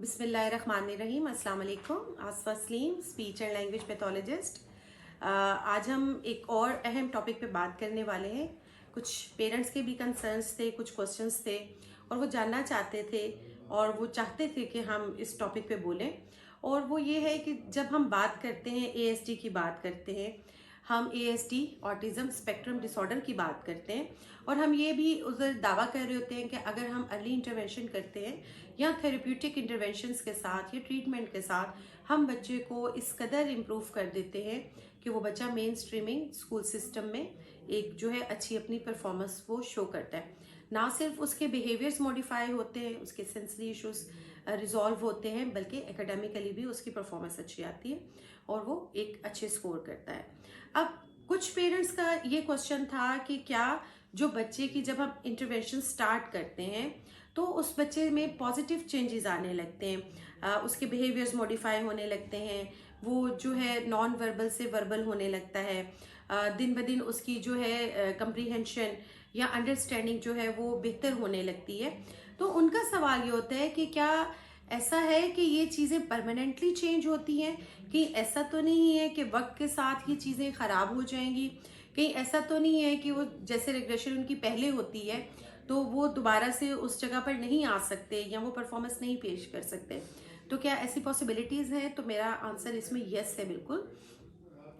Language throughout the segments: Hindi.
बिस्मिल्लाहिर्रहमानिर्रहीम। अस्सलाम वालेकुम। Aasfa Salim, speech and language pathologist. आज हम एक और अहम टॉपिक पे बात करने वाले हैं। कुछ पेरेंट्स के भी कंसर्न्स थे, कुछ क्वेश्चंस थे और वो जानना चाहते थे और वो चाहते थे कि हम इस टॉपिक पे बोलें। और वो ये है कि जब हम बात करते हैं एएसडी की बात करते हैं, हम एएसडी ऑटिज्म स्पेक्ट्रम डिसऑर्डर की बात करते हैं और हम ये भी उधर दावा कर रहे होते हैं कि अगर हम अर्ली इंटरवेंशन करते हैं या थेरेप्यूटिक इंटरवेंशंस के साथ या ट्रीटमेंट के साथ हम बच्चे को इस कदर इम्प्रूव कर देते हैं कि वो बच्चा मेन स्ट्रीमिंग स्कूल सिस्टम में एक जो है अच्छी अपनी परफॉर्मेंस वो शो करता है। ना सिर्फ उसके बिहेवियर्स मॉडिफाई होते हैं, उसके सेंसरी इश्यूज रिजॉल्व होते हैं, बल्कि एकेडमिकली भी उसकी परफॉर्मेंस अच्छी आती है और वो एक अच्छे स्कोर करता है। अब कुछ पेरेंट्स का ये क्वेश्चन था कि क्या जो बच्चे की जब हम इंटरवेंशन स्टार्ट करते हैं तो उस बच्चे में पॉजिटिव चेंजेस आने लगते हैं, उसके बिहेवियर्स मॉडिफाई होने लगते हैं, वो जो है नॉन वर्बल से वर्बल होने लगता है, दिन ब दिन उसकी जो है कंप्रीहेंशन या अंडरस्टैंडिंग जो है वो बेहतर होने लगती है। तो उनका सवाल ये होता है कि क्या ऐसा है कि ये चीज़ें परमानेंटली चेंज होती हैं, कि ऐसा तो नहीं है कि वक्त के साथ ये चीज़ें ख़राब हो जाएंगी, कहीं ऐसा तो नहीं है कि वो जैसे रिग्रेशन उनकी पहले होती है तो वो दोबारा से उस जगह पर नहीं आ सकते या वो परफॉर्मेंस नहीं पेश कर सकते। तो क्या ऐसी पॉसिबिलिटीज़ हैं? तो मेरा आंसर इसमें यस है, बिल्कुल।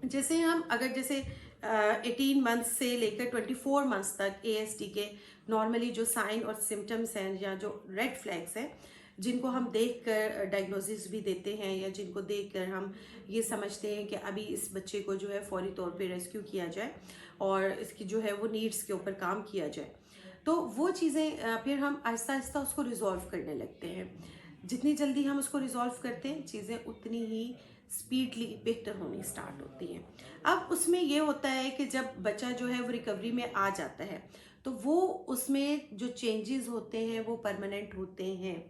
जैसे हम अगर जैसे 18 मंथ्स से लेकर 24 मंथ्स तक एएसडी के नॉर्मली जो साइन और सिम्टम्स हैं या जो रेड फ्लैग्स हैं जिनको हम देख कर डायग्नोसिस भी देते हैं या जिनको देख कर हम ये समझते हैं कि अभी इस बच्चे को जो है फौरी तौर पे रेस्क्यू किया जाए और इसकी जो है वो नीड्स के ऊपर काम किया जाए, तो वो चीज़ें फिर हम आहिस्ता आहिस्ता उसको रिजॉल्व करने लगते हैं। जितनी जल्दी हम उसको रिजॉल्व करते हैं चीज़ें उतनी ही स्पीडली बेहतर होनी स्टार्ट होती हैं। अब उसमें ये होता है कि जब बच्चा जो है वो रिकवरी में आ जाता है तो वो उसमें जो चेंजेस होते हैं वो परमानेंट होते हैं।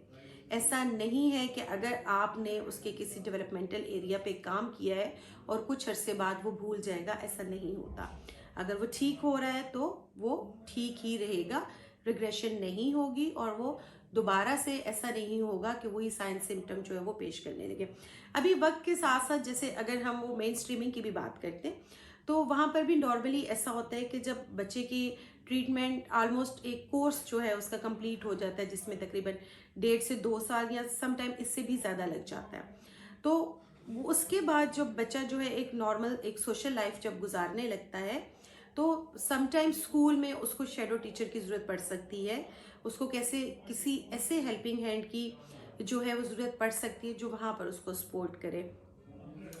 ऐसा नहीं है कि अगर आपने उसके किसी डेवलपमेंटल एरिया पे काम किया है और कुछ अरसे बाद वो भूल जाएगा, ऐसा नहीं होता। अगर वो ठीक हो रहा है तो वो ठीक ही रहेगा, रिग्रेशन नहीं होगी और वो दोबारा से ऐसा नहीं होगा कि वही साइन सिम्टम जो है वो पेश करने लगे। अभी वक्त के साथ साथ जैसे अगर हम वो मेन स्ट्रीमिंग की भी बात करते हैं तो वहाँ पर भी नॉर्मली ऐसा होता है कि जब बच्चे की ट्रीटमेंट ऑलमोस्ट एक कोर्स जो है उसका कंप्लीट हो जाता है जिसमें तकरीबन 1.5 से 2 साल या समटाइम इससे भी ज़्यादा लग जाता है, तो उसके बाद जब बच्चा जो है एक नॉर्मल एक सोशल लाइफ जब गुजारने लगता है तो समटाइम स्कूल में उसको शेडो टीचर की ज़रूरत पड़ सकती है। उसको कैसे किसी ऐसे हेल्पिंग हैंड की जो है वो ज़रूरत पड़ सकती है जो वहाँ पर उसको सपोर्ट करे।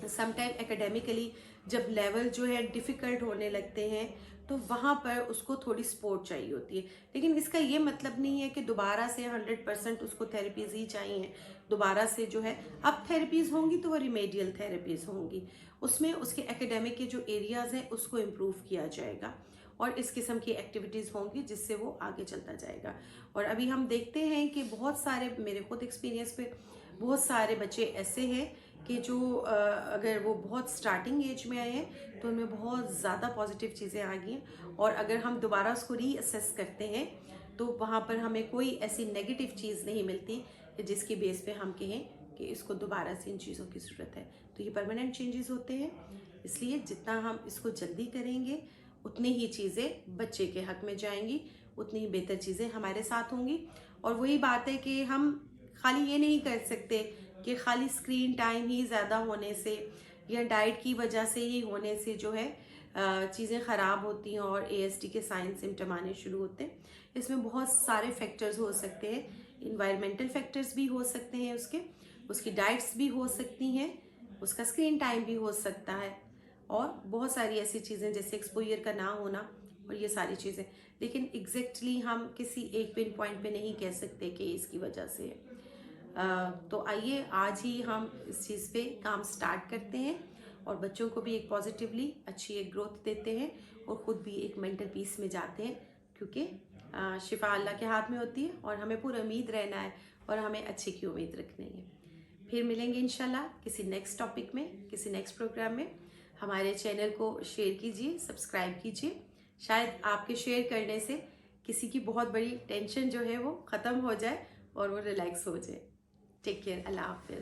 समटाइम एकेडमिकली जब लेवल जो है डिफ़िकल्ट होने लगते हैं तो वहाँ पर उसको थोड़ी सपोर्ट चाहिए होती है। लेकिन इसका ये मतलब नहीं है कि दोबारा से 100% उसको थेरेपीज़ ही चाहिए। दोबारा से जो है अब थेरेपीज़ होंगी तो वो रिमेडियल थेरेपीज़ होंगी, उसमें उसके एकेडमिक के जो एरियाज़ हैं उसको इम्प्रूव किया जाएगा और इस किस्म की एक्टिविटीज़ होंगी जिससे वो आगे चलता जाएगा। और अभी हम देखते हैं कि बहुत सारे मेरे खुद एक्सपीरियंस पे बहुत सारे बच्चे ऐसे हैं कि जो अगर वो बहुत स्टार्टिंग एज में आए हैं तो उनमें बहुत ज़्यादा पॉजिटिव चीज़ें आ गई हैं और अगर हम दोबारा उसको रीअसेस करते हैं तो वहाँ पर हमें कोई ऐसी नेगेटिव चीज़ नहीं मिलती कि जिसकी बेस पे हम कहें कि इसको दोबारा से इन चीज़ों की ज़रूरत है। तो ये परमानेंट चेंजेस होते हैं, इसलिए जितना हम इसको जल्दी करेंगे उतनी ही चीज़ें बच्चे के हक में जाएंगी, उतनी ही बेहतर चीज़ें हमारे साथ होंगी। और वही बात है कि हम खाली ये नहीं कर सकते कि खाली स्क्रीन टाइम ही ज़्यादा होने से या डाइट की वजह से ही होने से जो है चीज़ें ख़राब होती हैं और एएसडी के साइन सिम्टम आने शुरू होते हैं। इसमें बहुत सारे फैक्टर्स हो सकते हैं, इन्वायरमेंटल फैक्टर्स भी हो सकते हैं, उसकी डाइट्स भी हो सकती हैं, उसका स्क्रीन टाइम भी हो सकता है और बहुत सारी ऐसी चीज़ें जैसे एक्सपोजर का ना होना और ये सारी चीज़ें। लेकिन एग्जैक्टली हम किसी एक पिन पॉइंट पे नहीं कह सकते कि इसकी वजह से है। तो आइए आज ही हम इस चीज़ पे काम स्टार्ट करते हैं और बच्चों को भी एक पॉजिटिवली अच्छी एक ग्रोथ देते हैं और ख़ुद भी एक मेंटल पीस में जाते हैं, क्योंकि शिफा अल्लाह के हाथ में होती है और हमें पूरी उम्मीद रहना है और हमें अच्छे की उम्मीद रखनी है। फिर मिलेंगे इंशाल्लाह किसी नेक्स्ट टॉपिक में, किसी नेक्स्ट प्रोग्राम में। हमारे चैनल को शेयर कीजिए, सब्सक्राइब कीजिए। शायद आपके शेयर करने से किसी की बहुत बड़ी टेंशन जो है वो ख़त्म हो जाए और वो रिलैक्स हो जाए। टेक केयर, अल्लाह हाफिज।